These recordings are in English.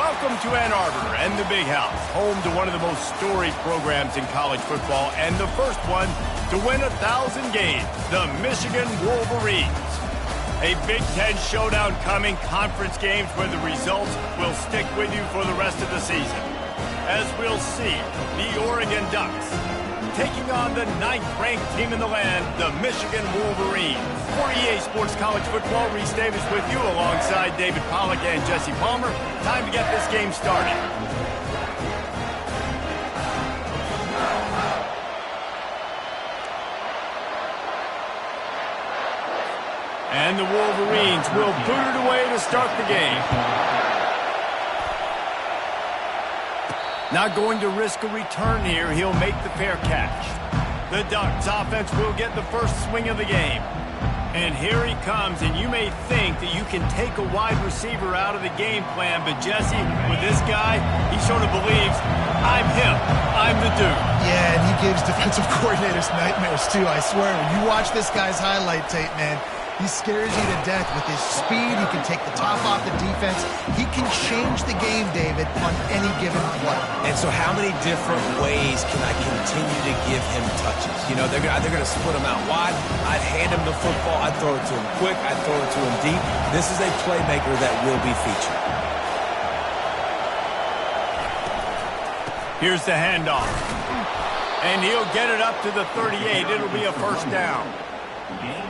Welcome to Ann Arbor and the Big House, home to one of the most storied programs in college football and the first one to win 1,000 games, the Michigan Wolverines. A Big Ten showdown coming, conference games where the results will stick with you for the rest of the season. As we'll see, the Oregon Ducks taking on the 9th-ranked team in the land, the Michigan Wolverines. For EA Sports College Football, Reese Davis with you alongside David Pollack and Jesse Palmer. Time to get this game started. And the Wolverines will boot it away to start the game. Not going to risk a return here. He'll make the fair catch. The Ducks offense will get the first swing of the game. And here he comes, and you may think that you can take a wide receiver out of the game plan, but Jesse, with this guy, he sort of believes, I'm him, I'm the dude. Yeah, and he gives defensive coordinators nightmares too, I swear. When you watch this guy's highlight tape, man, he scares you to death with his speed. He can take the top off the defense. He can change the game, David, on any given play. And so how many different ways can I continue to give him touches? You know, they're either going to split him out wide. I'd hand him the football. I'd throw it to him quick. I'd throw it to him deep. This is a playmaker that will be featured. Here's the handoff. And he'll get it up to the 38. It'll be a first down.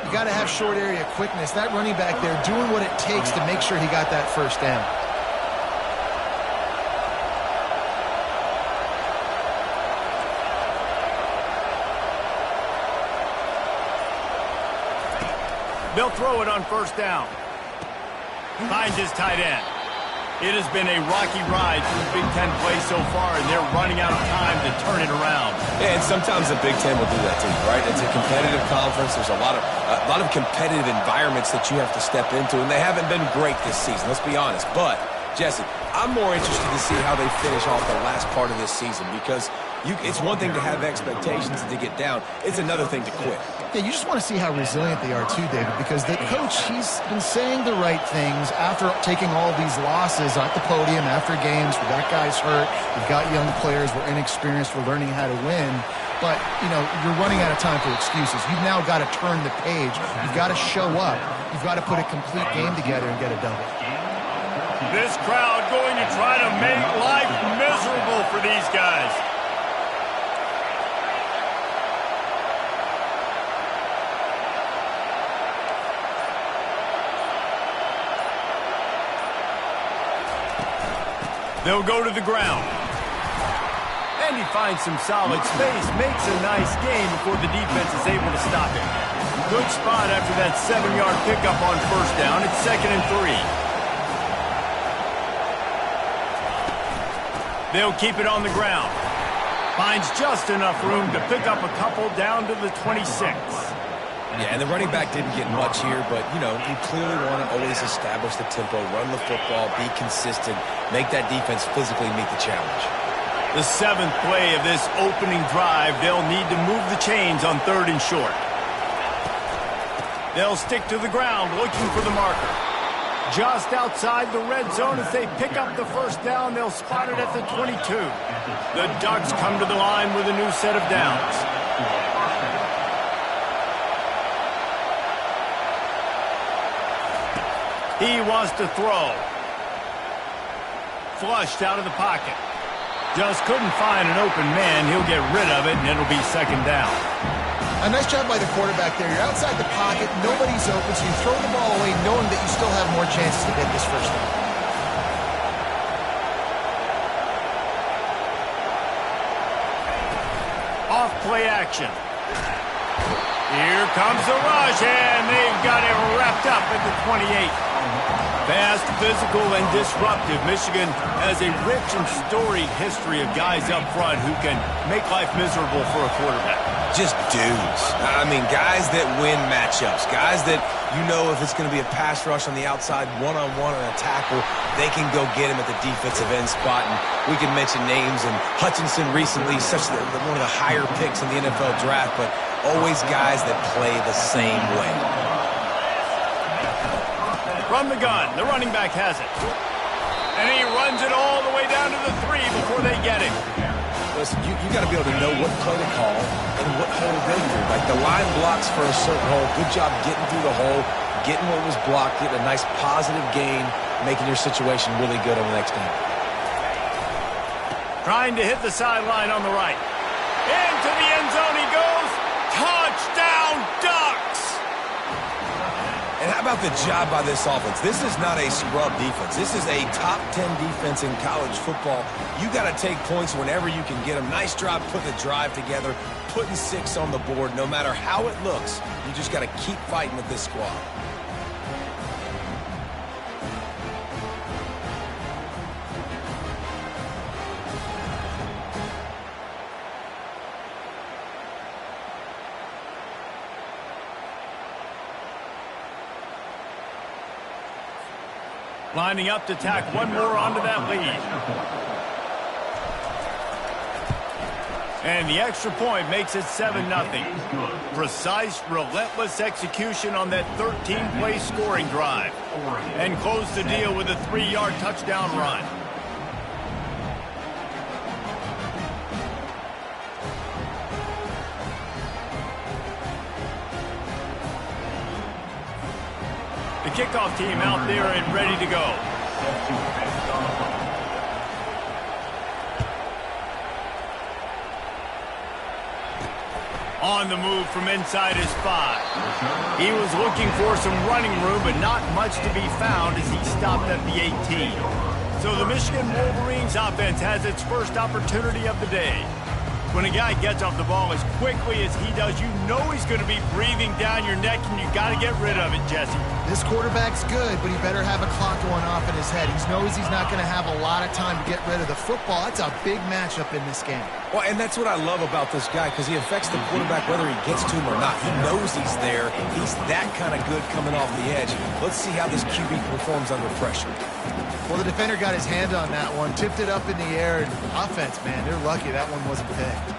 You got to have short area quickness. That running back there doing what it takes to make sure he got that first down. They'll throw it on first down. Finds his tight end. It has been a rocky ride through Big Ten play so far, and they're running out of time to turn it around. Yeah, and sometimes the Big Ten will do that to you, right? It's a competitive conference. There's a lot of competitive environments that you have to step into, and they haven't been great this season, let's be honest. But, Jesse, I'm more interested to see how they finish off the last part of this season because it's one thing to have expectations and to get down. It's another thing to quit. Yeah, you just want to see how resilient they are too, David, because the coach, he's been saying the right things after taking all these losses at the podium after games. We got guys hurt. We've got young players. We're inexperienced. We're learning how to win. But, you know, you're running out of time for excuses. You've now got to turn the page. You've got to show up. You've got to put a complete game together and get it done. This crowd going to try to make life miserable for these guys. They'll go to the ground. And he finds some solid space, makes a nice gain before the defense is able to stop him. Good spot after that 7-yard pickup on first down. It's 2nd and 3. They'll keep it on the ground. Finds just enough room to pick up a couple down to the 26. Yeah, and the running back didn't get much here, but, you know, you clearly want to always establish the tempo, run the football, be consistent, make that defense physically meet the challenge. The 7th play of this opening drive, they'll need to move the chains on 3rd and short. They'll stick to the ground looking for the marker. Just outside the red zone as they pick up the first down, they'll spot it at the 22. The Ducks come to the line with a new set of downs. He wants to throw. Flushed out of the pocket. Just couldn't find an open man. He'll get rid of it, and it'll be 2nd down. A nice job by the quarterback there. You're outside the pocket. Nobody's open, so you throw the ball away knowing that you still have more chances to get this first down. Off play action. Here comes the rush, and they've got it wrapped up at the 28. Fast, physical, and disruptive. Michigan has a rich and storied history of guys up front who can make life miserable for a quarterback. Just dudes. I mean, guys that win matchups. Guys that, you know, if it's going to be a pass rush on the outside, one-on-one on a tackle, they can go get him at the defensive end spot. And we can mention names, and Hutchinson recently, one of the higher picks in the NFL draft, but always guys that play the same way. From the gun, the running back has it. And he runs Runs it all the way down to the 3 before they get it. Listen, you got to be able to know what play to call and what hole to go through. Like the line blocks for a certain hole. Good job getting through the hole, getting what was blocked, getting a nice positive gain, making your situation really good on the next game. Trying to hit the sideline on the right. Into the end zone he goes. Touchdown, Ducks! And how about the job by this offense? This is not a scrub defense. This is a top 10 defense in college football. You got to take points whenever you can get them. Nice job putting the drive together, putting 6 on the board. No matter how it looks, you just got to keep fighting with this squad. Lining up to tack one more onto that lead. And the extra point makes it 7-0. Precise, relentless execution on that 13-play scoring drive. And close the deal with a 3-yard touchdown run. The kickoff team out there and ready to go. On the move from inside his 5. He was looking for some running room, but not much to be found as he stopped at the 18. So the Michigan Wolverines offense has its first opportunity of the day. When a guy gets off the ball as quickly as he does, you know he's going to be breathing down your neck, and you got to get rid of it, Jesse. This quarterback's good, but he better have a clock going off in his head. He knows he's not going to have a lot of time to get rid of the football. That's a big matchup in this game. Well, and that's what I love about this guy, because he affects the quarterback whether he gets to him or not. He knows he's there. He's that kind of good coming off the edge. Let's see how this QB performs under pressure. Well, the defender got his hand on that one, tipped it up in the air, and offense, man, they're lucky that one wasn't picked.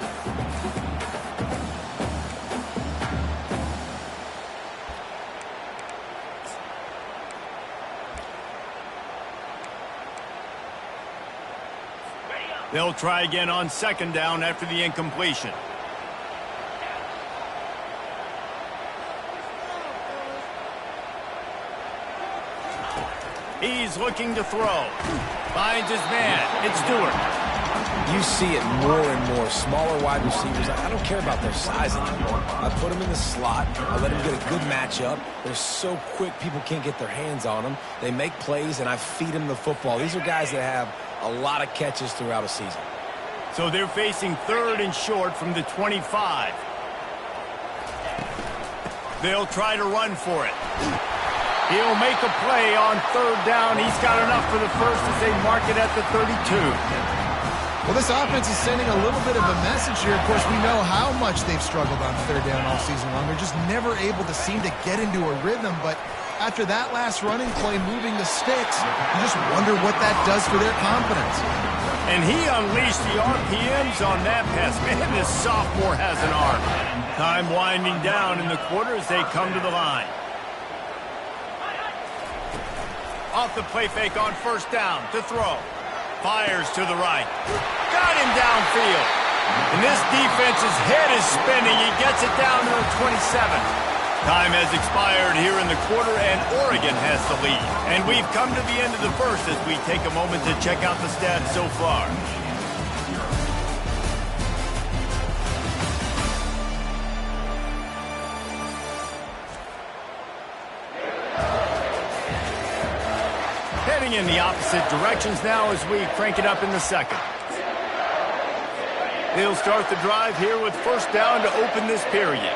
They'll try again on 2nd down after the incompletion. He's looking to throw. Finds his man. It's Stewart. You see it more and more. Smaller wide receivers. I don't care about their size anymore. I put them in the slot. I let them get a good matchup. They're so quick, people can't get their hands on them. They make plays, and I feed them the football. These are guys that have a lot of catches throughout a season. So they're facing 3rd and short from the 25. They'll try to run for it. He'll make a play on 3rd down. He's got enough for the first as they mark it at the 32. Well, this offense is sending a little bit of a message here. Of course, we know how much they've struggled on 3rd down all season long. They're just never able to seem to get into a rhythm, but after that last running play moving the sticks, you just wonder what that does for their confidence. And he unleashed the RPMs on that pass. Man, this sophomore has an arm. Time winding down in the quarter as they come to the line. Off the play fake on 1st down to throw. Fires to the right. Got him downfield. And this defense's head is spinning. He gets it down to the 27. Time has expired here in the quarter, and Oregon has the lead. And we've come to the end of the first as we take a moment to check out the stats so far. Heading in the opposite directions now as we crank it up in the 2nd. They'll start the drive here with 1st down to open this period.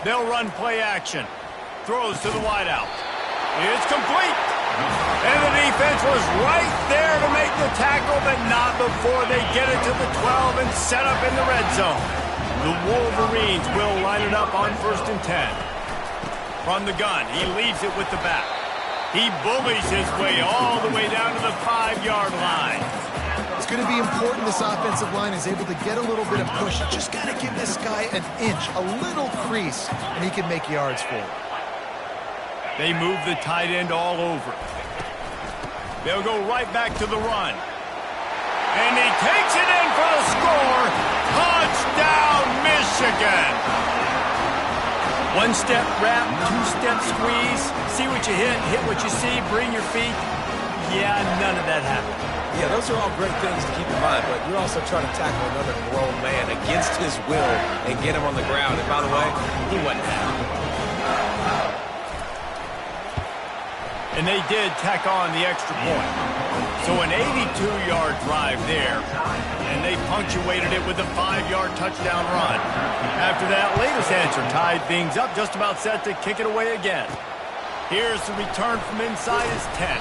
They'll run play action. Throws to the wideout. It's complete. And the defense was right there to make the tackle, but not before they get it to the 12 and set up in the red zone. The Wolverines will line it up on 1st and 10. From the gun, he leaves it with the back. He bullies his way all the way down to the 5-yard line. It's going to be important this offensive line is able to get a little bit of push. You just got to give this guy an inch, a little crease, and he can make yards for it. They move the tight end all over. They'll go right back to the run. And he takes it in for the score. Touchdown, Michigan. One-step wrap, two-step squeeze. See what you hit what you see, bring your feet. Yeah, none of that happened. Yeah, those are all great things to keep in mind, but you're also trying to tackle another grown man against his will and get him on the ground. And by the way, he wasn't happy. And they did tack on the extra point. So an 82-yard drive there, and they punctuated it with a 5-yard touchdown run. After that latest answer tied things up, just about set to kick it away again. Here's the return from inside his 10.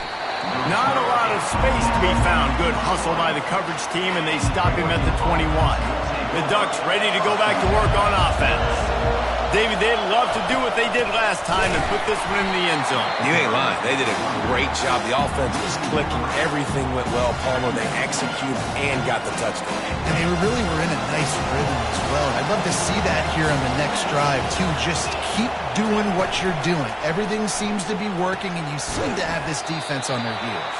Not a lot of space to be found. Good hustle by the coverage team, and they stop him at the 21. The Ducks ready to go back to work on offense. David, they'd love to do what they did last time and put this one in the end zone. You ain't lying. They did a great job. The offense was clicking. Everything went well. Palmer, they executed and got the touchdown. And they really were in a nice rhythm as well. I'd love to see that here on the next drive, too. Just keep doing what you're doing. Everything seems to be working, and you seem to have this defense on their heels.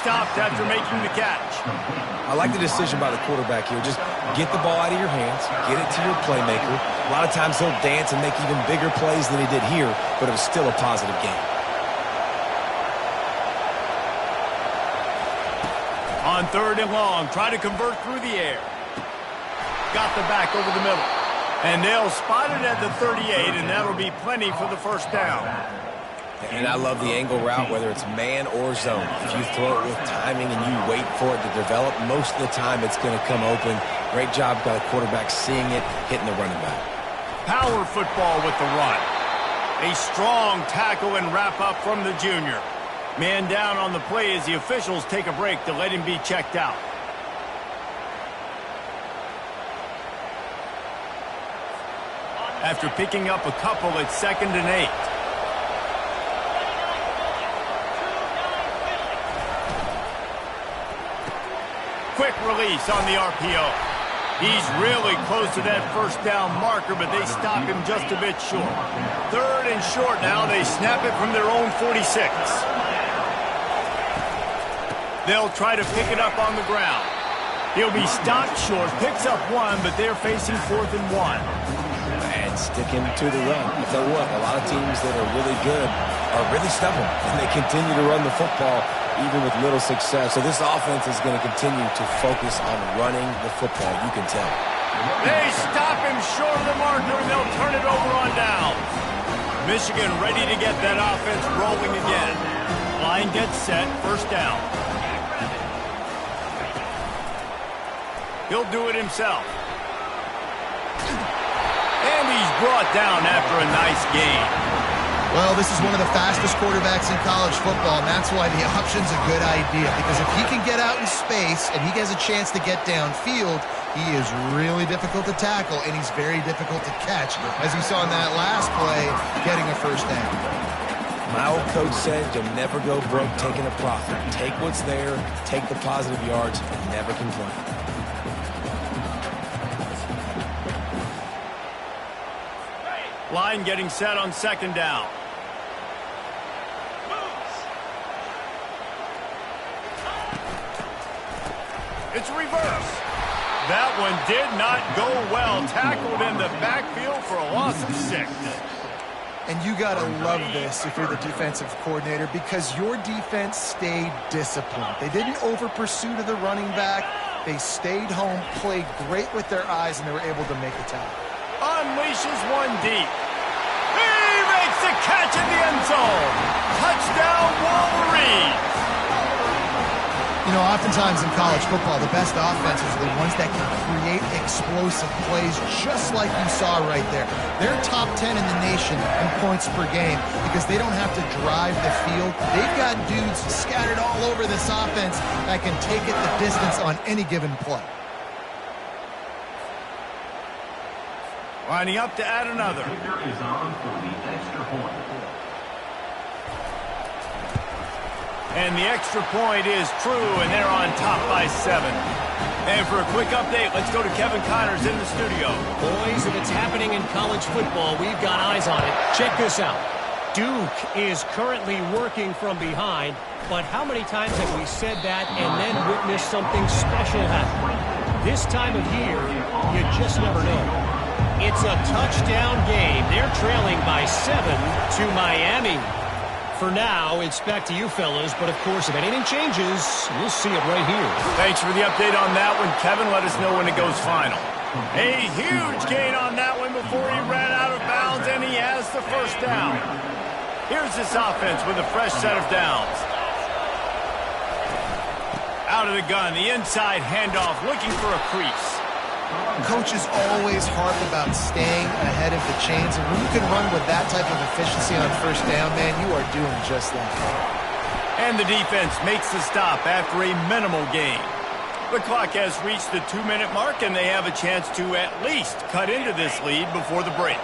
Stopped after making the catch. I like the decision by the quarterback here. Just get the ball out of your hands, get it to your playmaker. A lot of times he'll dance and make even bigger plays than he did here, but it was still a positive game. On 3rd and long, try to convert through the air. Got the back over the middle. And they'll spot it at the 38, and that'll be plenty for the first down. And I love the angle route, whether it's man or zone. If you throw it with timing and you wait for it to develop, most of the time it's going to come open. Great job by the quarterback seeing it, hitting the running back. Power football with the run. A strong tackle and wrap up from the junior. Man down on the play as the officials take a break to let him be checked out. After picking up a couple, it's 2nd and 8. Quick release on the RPO. He's really close to that first down marker, but they stop him just a bit short. 3rd and short now. They snap it from their own 46. They'll try to pick it up on the ground. He'll be stopped short, picks up 1, but they're facing 4th and 1. And sticking to the run. I tell you what, a lot of teams that are really good are really stubborn, and they continue to run the football even with little success. So this offense is going to continue to focus on running the football, you can tell. They stop him short of the marker, and they'll turn it over on down. Michigan ready to get that offense rolling again. Line gets set, 1st down. He'll do it himself. And he's brought down after a nice gain. Well, this is one of the fastest quarterbacks in college football, and that's why the option's a good idea. Because if he can get out in space and he has a chance to get downfield, he is really difficult to tackle, and he's very difficult to catch. As you saw in that last play, getting a 1st down. My old coach said you'll never go broke taking a profit. Take what's there, take the positive yards, and never complain. Line getting set on 2nd down. It's reverse. That one did not go well. Tackled in the backfield for a loss of 6. And you got to love this if you're the defensive coordinator, because your defense stayed disciplined. They didn't over-pursue to the running back. They stayed home, played great with their eyes, and they were able to make a tackle. Unleashes one deep. He makes the catch in the end zone. Touchdown, Wolverines. You know, oftentimes in college football, the best offenses are the ones that can create explosive plays, just like you saw right there. They're top 10 in the nation in points per game because they don't have to drive the field. They've got dudes scattered all over this offense that can take it the distance on any given play. Lining up to add another. And the extra point is true, and they're on top by 7. And for a quick update, let's go to Kevin Connors in the studio. Boys, if it's happening in college football, we've got eyes on it. Check this out. Duke is currently working from behind, but how many times have we said that and then witnessed something special happen? This time of year, you just never know. It's a touchdown game. They're trailing by 7 to Miami. For now, it's back to you fellas, but of course, if anything changes, we'll see it right here. Thanks for the update on that one, Kevin. Let us know when it goes final. A huge gain on that one before he ran out of bounds, and he has the first down. Here's this offense with a fresh set of downs. Out of the gun, the inside handoff, looking for a crease. Coaches always harp about staying ahead of the chains, and when you can run with that type of efficiency on first down, man, you are doing just that. And the defense makes the stop after a minimal gain. The clock has reached the 2-minute mark, and they have a chance to at least cut into this lead before the break.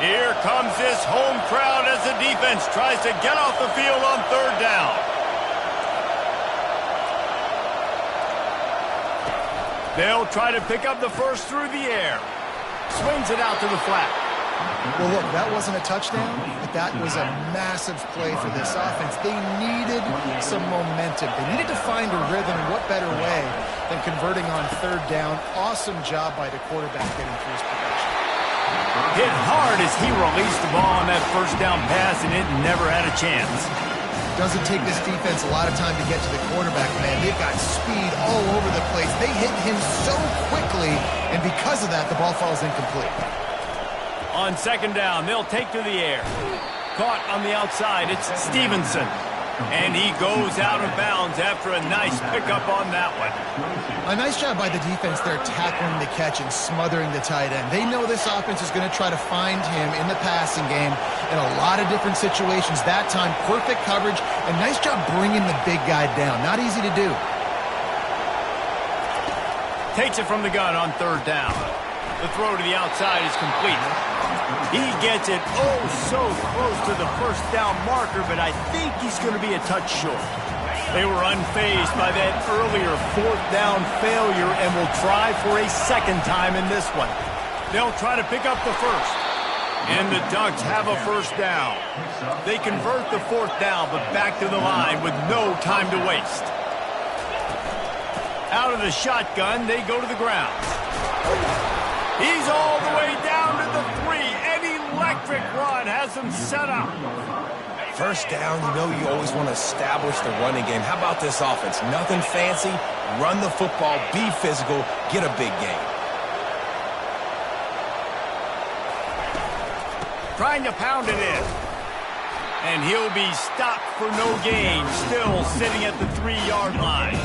Here comes this home crowd as the defense tries to get off the field on third down. They'll try to pick up the first through the air. Swings it out to the flat. Well, look, that wasn't a touchdown, but that was a massive play for this offense. They needed some momentum. They needed to find a rhythm, and what better way than converting on third down. Awesome job by the quarterback getting through his progression. Hit hard as he released the ball on that first down pass, and it never had a chance. Doesn't take this defense a lot of time to get to the quarterback, man. They've got speed all over the place. They hit him so quickly, and because of that, the ball falls incomplete. On second down, they'll take to the air. Caught on the outside, it's Stevenson. And he goes out of bounds after a nice pickup on that one. A nice job by the defense there tackling the catch and smothering the tight end. They know this offense is going to try to find him in the passing game in a lot of different situations. That time, perfect coverage, and nice job bringing the big guy down. Not easy to do. Takes it from the gun on third down. The throw to the outside is complete. He gets it so close to the first down marker, but I think he's going to be a touch short. They were unfazed by that earlier fourth down failure and will try for a second time in this one. They'll try to pick up the first. And the Ducks have a first down. They convert the fourth down, but back to the line with no time to waste. Out of the shotgun, they go to the ground. He's all the way down to the 3. An electric run has him set up. First down, you always want to establish the running game. How about this offense? Nothing fancy. Run the football, be physical, get a big gain. Trying to pound it in. And he'll be stopped for no gain, still sitting at the 3-yard line.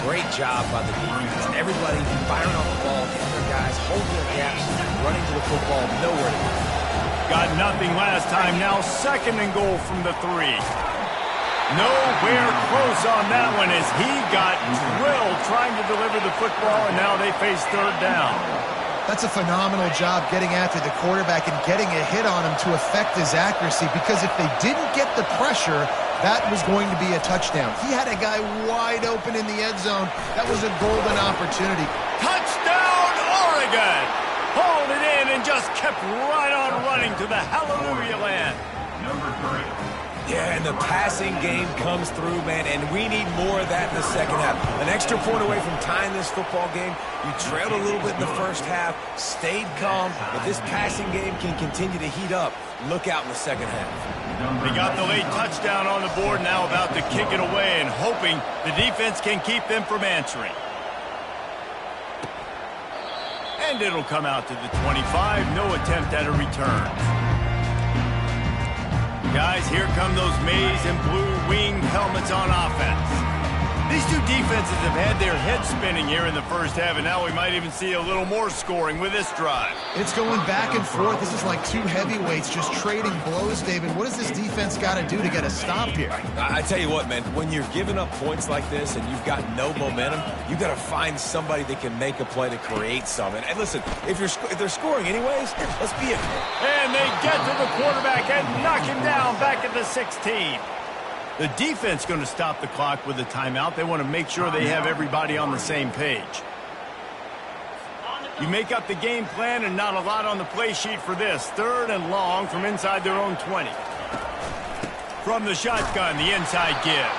Great job by the defense. Everybody firing off the ball, hitting their guys, holding their gaps, running to the football, nowhere to go. Got nothing last time, now second and goal from the 3. Nowhere close on that one as he got drilled trying to deliver the football, and now they face third down. That's a phenomenal job getting after the quarterback and getting a hit on him to affect his accuracy, because if they didn't get the pressure, that was going to be a touchdown. He had a guy wide open in the end zone. That was a golden opportunity. Touchdown, Oregon! Hauled it in and just kept right on running to the hallelujah land. Number 3. Yeah, and the passing game comes through, man, and we need more of that in the second half. An extra point away from tying this football game. You trailed a little bit in the first half, stayed calm, but this passing game can continue to heat up. Look out in the second half. They got the late touchdown on the board, now about to kick it away and hoping the defense can keep them from answering. And it'll come out to the 25, no attempt at a return. Guys, here come those maize and blue winged helmets on offense. These two defenses have had their heads spinning here in the first half, and now we might even see a little more scoring with this drive. It's going back and forth. This is like two heavyweights just trading blows, David. What does this defense got to do to get a stop here? I tell you what, man, when you're giving up points like this and you've got no momentum, you got to find somebody that can make a play to create something. And listen, if they're scoring anyways, let's be it. And they get to the quarterback and knock him down back at the 16. The defense going to stop the clock with a timeout. They want to make sure they have everybody on the same page. You make up the game plan and not a lot on the play sheet for this. 3rd and long from inside their own 20. From the shotgun, the inside give.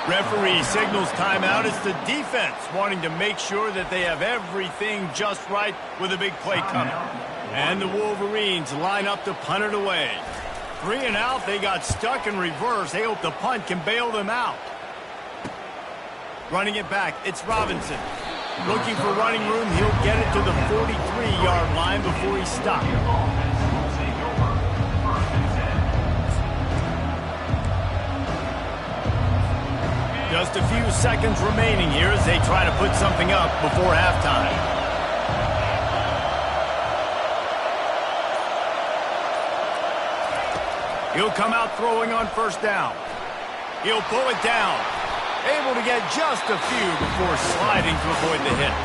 Referee signals timeout. It's the defense wanting to make sure that they have everything just right with a big play coming. And the Wolverines line up to punt it away. 3 and out, they got stuck in reverse. They hope the punt can bail them out. Running it back, it's Robinson. Looking for running room, he'll get it to the 43-yard line before he stopped. Just a few seconds remaining here as they try to put something up before halftime. He'll come out throwing on 1st down. He'll pull it down. Able to get just a few before sliding to avoid the hit.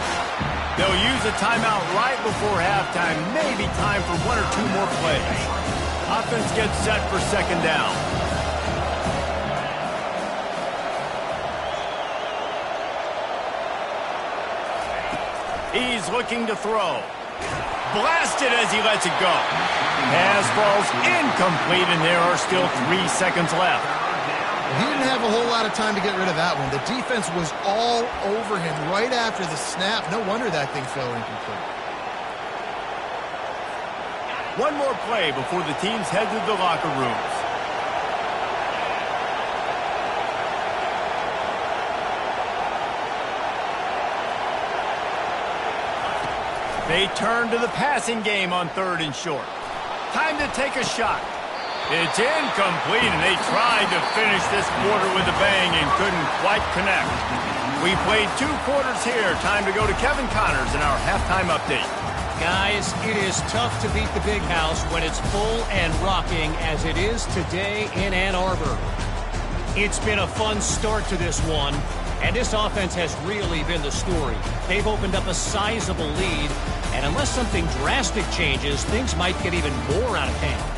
They'll use a timeout right before halftime. Maybe time for 1 or 2 more plays. Offense gets set for 2nd down. He's looking to throw. Blasted as he lets it go. Pass falls incomplete, and there are still 3 seconds left. He didn't have a whole lot of time to get rid of that one. The defense was all over him right after the snap. No wonder that thing fell incomplete. 1 more play before the teams head to the locker rooms. They turn to the passing game on 3rd and short. Time to take a shot. It's incomplete, and they tried to finish this quarter with a bang and couldn't quite connect. We played 2 quarters here. Time to go to Kevin Connors in our halftime update. Guys, it is tough to beat the Big House when it's full and rocking as it is today in Ann Arbor. It's been a fun start to this one, and this offense has really been the story. They've opened up a sizable lead, and unless something drastic changes, things might get even more out of hand.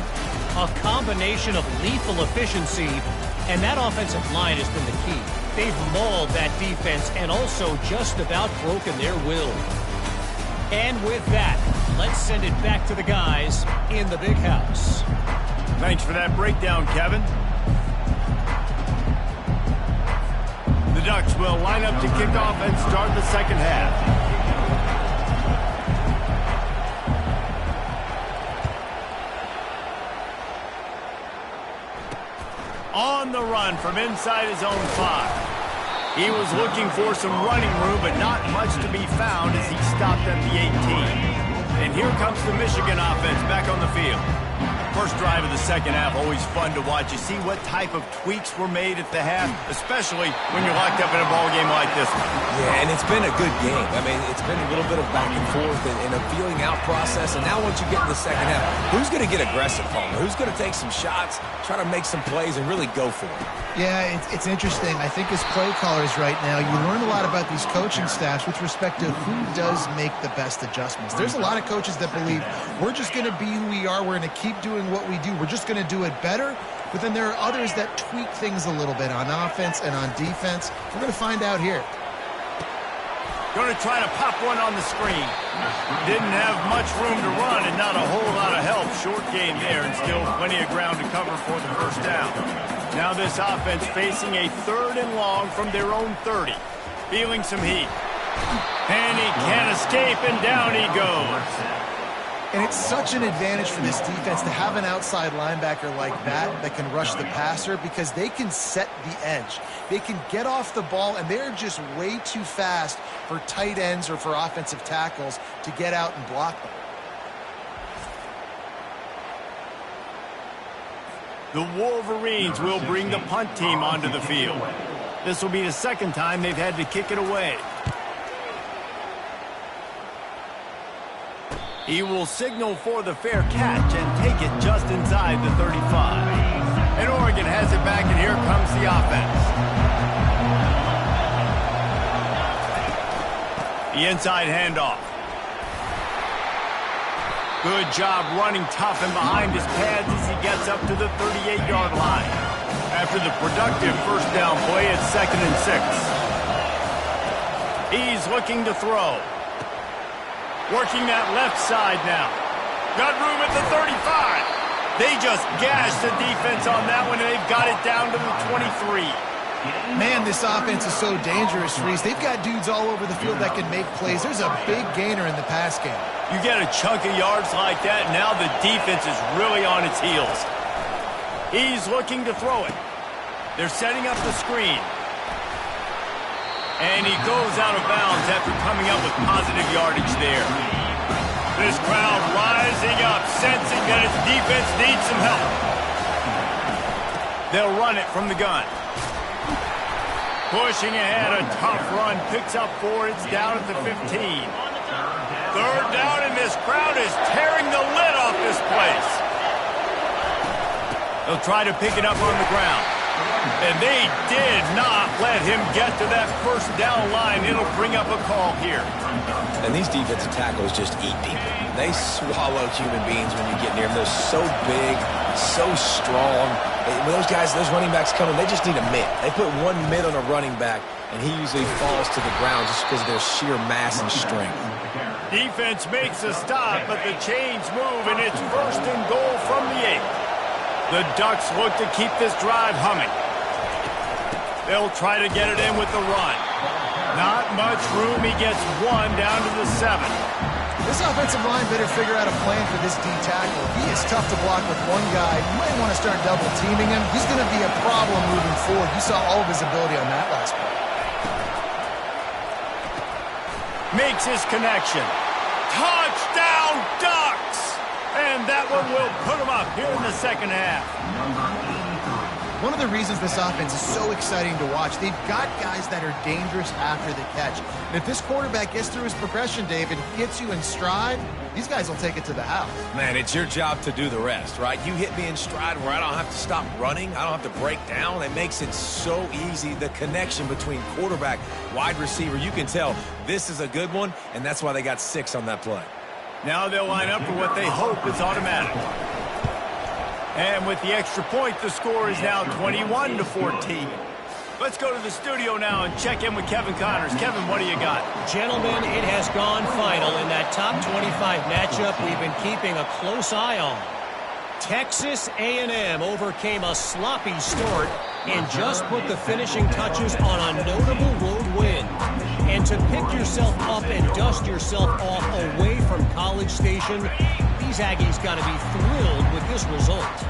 A combination of lethal efficiency, and that offensive line has been the key. They've mauled that defense and also just about broken their will. And with that, let's send it back to the guys in the Big House. Thanks for that breakdown, Kevin. The Ducks will line up to kick off and start the 2nd half. On the run from inside his own 5. He was looking for some running room, but not much to be found as he stopped at the 18. And here comes the Michigan offense back on the field. First drive of the 2nd half, always fun to watch. You see what type of tweaks were made at the half, especially when you're locked up in a ball game like this one. Yeah, and it's been a good game. I mean, it's been a little bit of back and forth and a feeling out process. And now once you get in the 2nd half, who's going to get aggressive, Palmer? Who's going to take some shots, try to make some plays, and really go for it? Yeah, it's interesting. I think as play callers right now, you learn a lot about these coaching staffs with respect to who does make the best adjustments. There's a lot of coaches that believe we're just going to be who we are. We're going to keep doing what we do. We're just going to do it better. But then there are others that tweak things a little bit on offense and on defense. We're going to find out here. Going to try to pop one on the screen. Didn't have much room to run and not a whole lot of help. Short game there and still plenty of ground to cover for the 1st down. Now this offense facing a 3rd and long from their own 30. Feeling some heat. And he can't escape, and down he goes. And it's such an advantage for this defense to have an outside linebacker like that can rush the passer because they can set the edge. They can get off the ball, and they're just way too fast for tight ends or for offensive tackles to get out and block them. The Wolverines will bring the punt team onto the field. This will be the 2nd time they've had to kick it away. He will signal for the fair catch and take it just inside the 35. And Oregon has it back, and here comes the offense. The inside handoff. Good job running tough and behind his pads as he gets up to the 38-yard line. After the productive 1st down play, it's 2nd and 6. He's looking to throw. Working that left side now. Got room at the 35. They just gashed the defense on that one, and they've got it down to the 23. Man, this offense is so dangerous, Reese. They've got dudes all over the field that can make plays. There's a big gainer in the pass game. You get a chunk of yards like that, and now the defense is really on its heels. He's looking to throw it. They're setting up the screen. And he goes out of bounds after coming up with positive yardage there. This crowd rising up, sensing that its defense needs some help. They'll run it from the gun. Pushing ahead, a tough run, picks up 4, it's down at the 15. Third down, and this crowd is tearing the lid off this place. They'll try to pick it up on the ground. And they did not let him get to that first down line. It'll bring up a call here. And these defensive tackles just eat people. They swallow human beings when you get near them. They're so big, so strong. When those guys, those running backs come in, they just need a mid. They put one mid on a running back, and he usually falls to the ground just because of their sheer mass and strength. Defense makes a stop, but the chains move, and it's 1st and goal from the 8. The Ducks look to keep this drive humming. They'll try to get it in with the run. Not much room. He gets 1 down to the 7. This offensive line better figure out a plan for this D tackle. He is tough to block with one guy. You might want to start double teaming him. He's going to be a problem moving forward. You saw all of his ability on that last play. Makes his connection. Touchdown, Ducks! And that one will put him up here in the second half. One of the reasons this offense is so exciting to watch, they've got guys that are dangerous after the catch. And if this quarterback gets through his progression, David, gets you in stride, these guys will take it to the house. Man, it's your job to do the rest, right? You hit me in stride where I don't have to stop running. I don't have to break down. It makes it so easy. The connection between quarterback, wide receiver, you can tell this is a good one, and that's why they got 6 on that play. Now they'll line up for what they hope is automatic. And with the extra point, the score is now 21-14. Let's go to the studio now and check in with Kevin Connors. Kevin, what do you got? Gentlemen, it has gone final in that top 25 matchup we've been keeping a close eye on. Texas A&M overcame a sloppy start and just put the finishing touches on a notable road win. And to pick yourself up and dust yourself off away from College Station, these Aggies got to be thrilled with this result.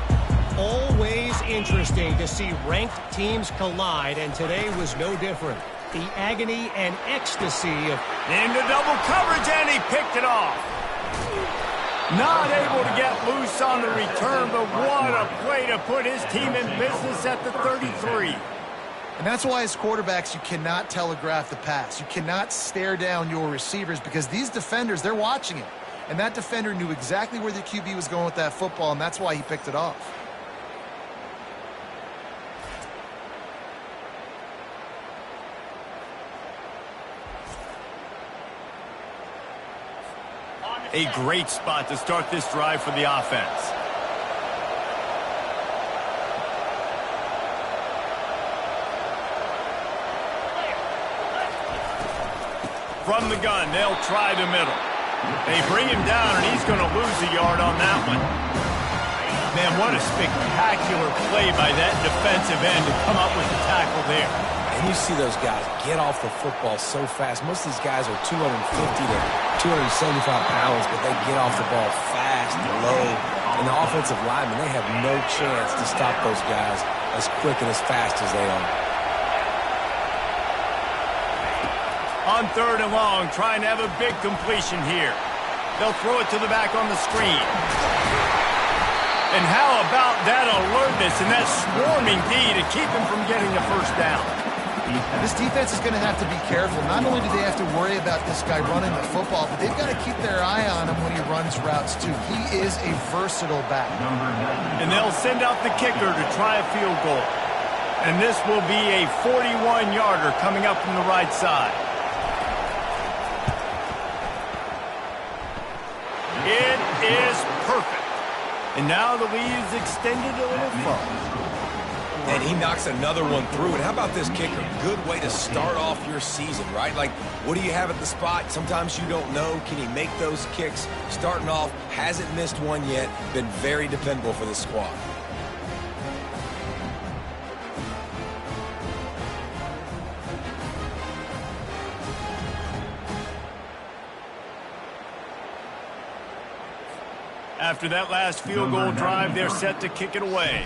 Always interesting to see ranked teams collide, and today was no different. The agony and ecstasy of... Into double coverage, and he picked it off. Not able to get loose on the return, but what a play to put his team in business at the 33. And that's why as quarterbacks, you cannot telegraph the pass. You cannot stare down your receivers because these defenders, they're watching it. And that defender knew exactly where the QB was going with that football, and that's why he picked it off. A great spot to start this drive for the offense. From the gun, they'll try the middle. They bring him down, and he's going to lose a yard on that one. Man, what a spectacular play by that defensive end to come up with the tackle there. And you see those guys get off the football so fast. Most of these guys are 250 to 275 pounds, but they get off the ball fast and low. And the offensive linemen, they have no chance to stop those guys as quick and as fast as they are. On 3rd and long, trying to have a big completion here. They'll throw it to the back on the screen. And how about that alertness and that swarming D to keep him from getting the first down? This defense is going to have to be careful. Not only do they have to worry about this guy running the football, but they've got to keep their eye on him when he runs routes, too. He is a versatile back. And they'll send out the kicker to try a field goal. And this will be a 41-yarder coming up from the right side. It is perfect. And now the lead is extended a little further. And he knocks another one through. And how about this kicker? Good way to start off your season, right? Like, what do you have at the spot? Sometimes you don't know. Can he make those kicks? Starting off, hasn't missed one yet. Been very dependable for this squad. After that last field goal drive, they're set to kick it away.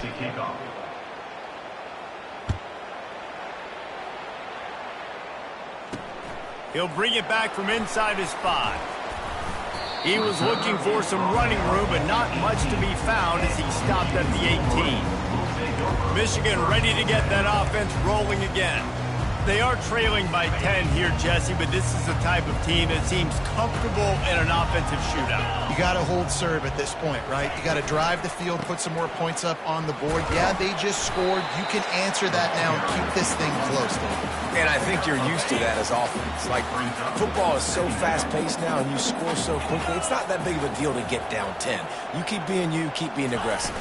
He'll bring it back from inside his 5. He was looking for some running room, but not much to be found as he stopped at the 18. Michigan ready to get that offense rolling again. They are trailing by 10 here, Jesse, but this is the type of team that seems comfortable in an offensive shootout. You got to hold serve at this point, right? You got to drive the field, put some more points up on the board. Yeah, they just scored. You can answer that now and keep this thing close. And I think you're used to that as offense. Like, football is so fast-paced now and you score so quickly, it's not that big of a deal to get down 10. You keep being you, keep being aggressive.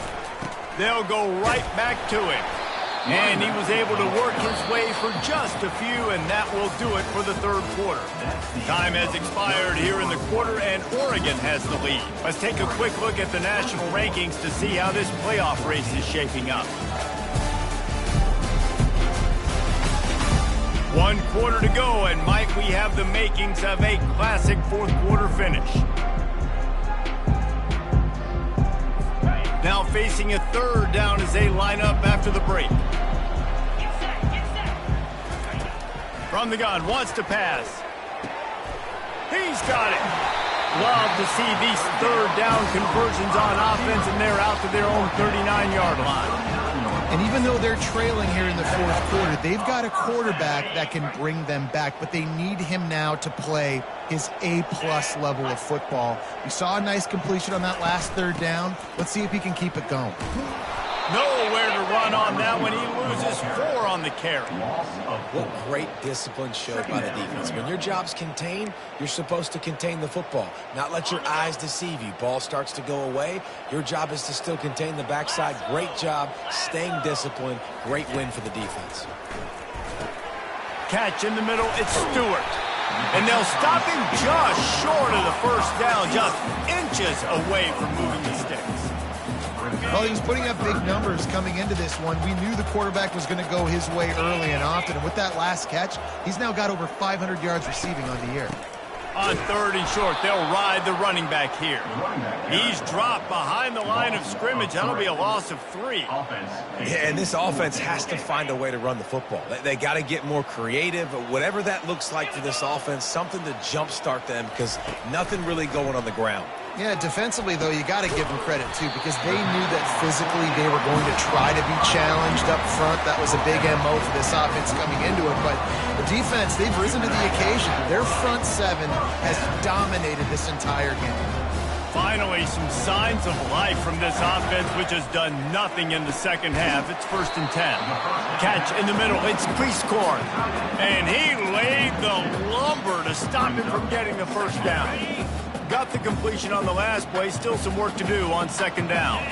They'll go right back to him. And he was able to work his way for just a few, and that will do it for the third quarter. Time has expired here in the quarter, and Oregon has the lead. Let's take a quick look at the national rankings to see how this playoff race is shaping up. 1 quarter to go, and might we have the makings of a classic fourth quarter finish. Now facing a third down as they line up after the break. From the gun, wants to pass. He's got it. Love to see these third down conversions on offense, and they're out to their own 39-yard line. And even though they're trailing here in the fourth quarter, they've got a quarterback that can bring them back, but they need him now to play his A-plus level of football. We saw a nice completion on that last third down. Let's see if he can keep it going. Nowhere to run on that when he loses 4 on the carry. What great discipline showed by the defense. When your job's contained, you're supposed to contain the football, not let your eyes deceive you. Ball starts to go away. Your job is to still contain the backside. Great job staying disciplined. Great win for the defense. Catch in the middle, it's Stewart. And they'll stop him just short of the first down, just inches away from moving the sticks. Well, he was putting up big numbers coming into this one. We knew the quarterback was going to go his way early and often. And with that last catch, he's now got over 500 yards receiving on the year. On 3rd and short, they'll ride the running back here. He's dropped behind the line of scrimmage. That'll be a loss of 3. Yeah, and this offense has to find a way to run the football. They got to get more creative. Whatever that looks like for this offense, something to jumpstart them because nothing really going on the ground. Yeah, defensively, though, you got to give them credit, too, because they knew that physically they were going to try to be challenged up front. That was a big MO for this offense coming into it. But the defense, they've risen to the occasion. Their front 7 has dominated this entire game. Finally, some signs of life from this offense, which has done nothing in the second half. It's 1st and 10. Catch in the middle. It's Priestcorn. And he laid the lumber to stop him from getting the first down. Got the completion on the last play. Still some work to do on 2nd down.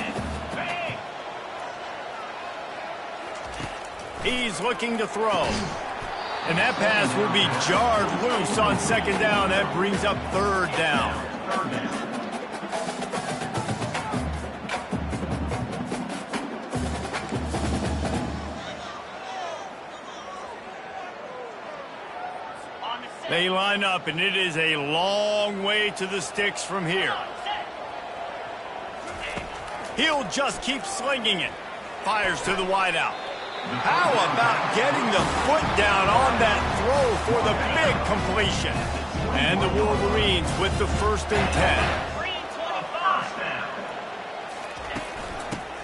He's looking to throw. And that pass will be jarred loose on 2nd down. That brings up 3rd down. They line up, and it is a long way to the sticks from here. He'll just keep slinging it. Fires to the wideout. How about getting the foot down on that throw for the big completion? And the Wolverines with the 1st and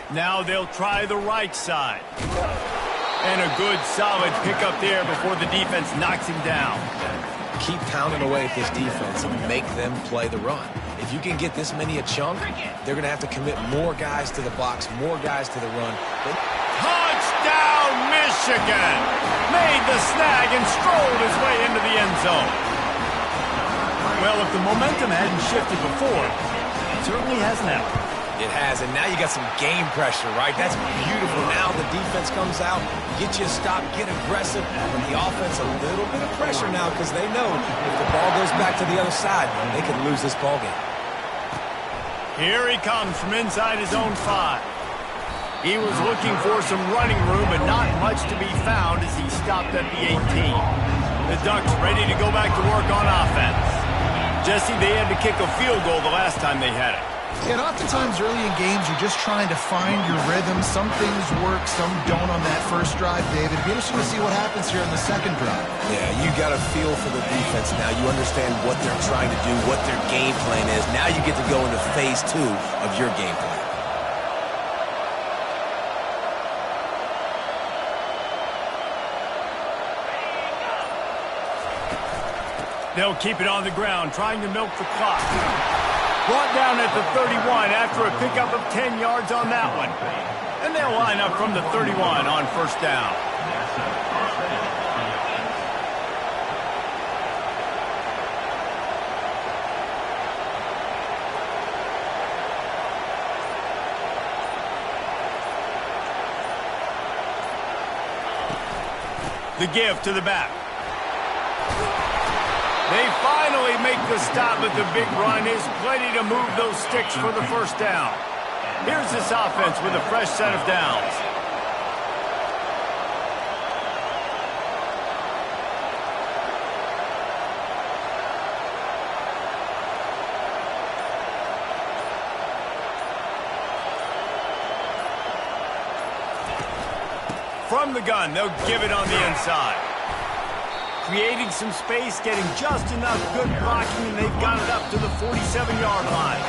10. Now they'll try the right side. And a good solid pickup there before the defense knocks him down. Keep pounding away at this defense and make them play the run. If you can get this many a chunk, they're going to have to commit more guys to the box, more guys to the run. Touchdown, Michigan! Made the snag and strolled his way into the end zone. Well, if the momentum hadn't shifted before, it certainly has now. It has, and now you got some game pressure, right? That's beautiful. Now the defense comes out, get you a stop, get aggressive, and the offense a little bit of pressure now because they know if the ball goes back to the other side, they could lose this ball game. Here he comes from inside his own 5. He was looking for some running room, but not much to be found as he stopped at the 18. The Ducks ready to go back to work on offense. Jesse, they had to kick a field goal the last time they had it. And oftentimes early in games, you're just trying to find your rhythm. Some things work, some don't on that first drive, David. It'd be interesting to see what happens here in the second drive. Yeah, you got a feel for the defense now. You understand what they're trying to do, what their game plan is. Now you get to go into phase 2 of your game plan. They'll keep it on the ground, trying to milk the clock. Brought down at the 31 after a pickup of 10 yards on that one. And they'll line up from the 31 on first down. The give to the back. They finally make the stop, but the big run is plenty to move those sticks for the first down. Here's this offense with a fresh set of downs. From the gun, they'll give it on the inside. Creating some space, getting just enough good blocking, and they've got it up to the 47-yard line.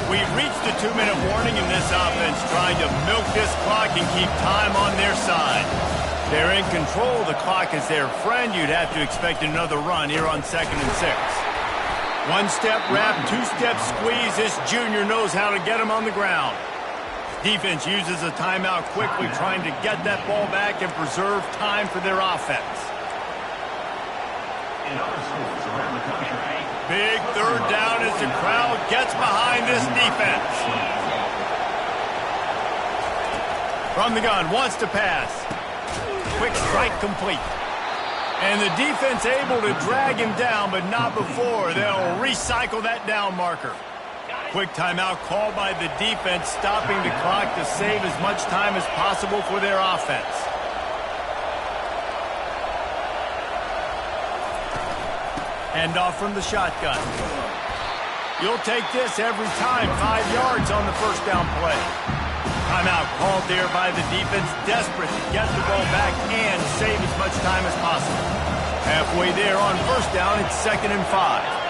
We've reached a 2-minute warning in this offense, trying to milk this clock and keep time on their side. They're in control. The clock is their friend. You'd have to expect another run here on 2nd and 6. One-step wrap, two-step squeeze. This junior knows how to get him on the ground. Defense uses a timeout quickly, trying to get that ball back and preserve time for their offense. Big third down as the crowd gets behind this defense. From the gun, wants to pass. Quick strike complete. And the defense able to drag him down, but not before. They'll recycle that down marker. Quick timeout called by the defense, stopping the clock to save as much time as possible for their offense. Hand off from the shotgun. You'll take this every time. 5 yards on the first down play. Timeout called there by the defense, desperate to get the ball back and save as much time as possible. Halfway there on first down, it's 2nd and 5.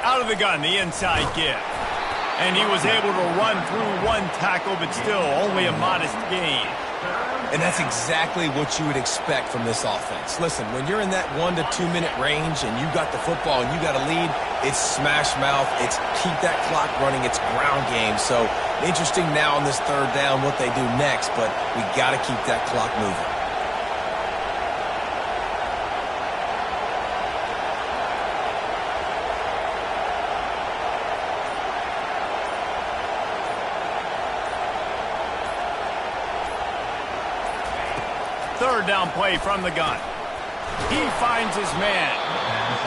Out of the gun, the inside give. And he was able to run through one tackle, but still only a modest gain. And that's exactly what you would expect from this offense. Listen, when you're in that 1 to 2 minute range and you got the football and you got a lead, it's smash mouth, it's keep that clock running, it's ground game. So interesting now on this third down what they do next, but we got to keep that clock moving. Third down play from the gun. He finds his man.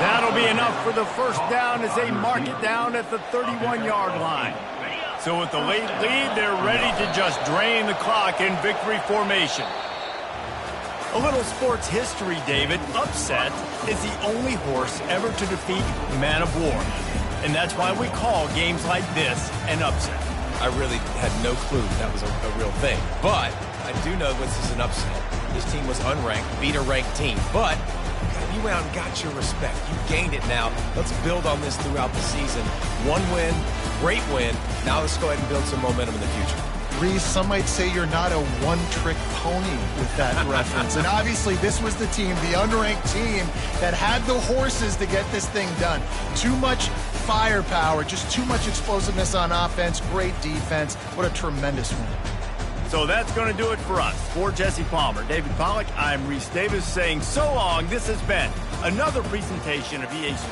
That'll be enough for the first down as they mark it down at the 31-yard line. So with the late lead, they're ready to just drain the clock in victory formation. A little sports history, David. Upset is the only horse ever to defeat Man of War. And that's why we call games like this an upset. I really had no clue that was a real thing. But I do know this is an upset. This team was unranked, beat a ranked team. But you went out and got your respect. You gained it now. Let's build on this throughout the season. One win, great win. Now let's go ahead and build some momentum in the future. Reese, some might say you're not a one-trick pony with that reference. And obviously, this was the team, the unranked team, that had the horses to get this thing done. Too much firepower, just too much explosiveness on offense, great defense. What a tremendous win. So that's going to do it for us. For Jesse Palmer, David Pollack, I'm Reese Davis saying so long. This has been another presentation of EA Sports.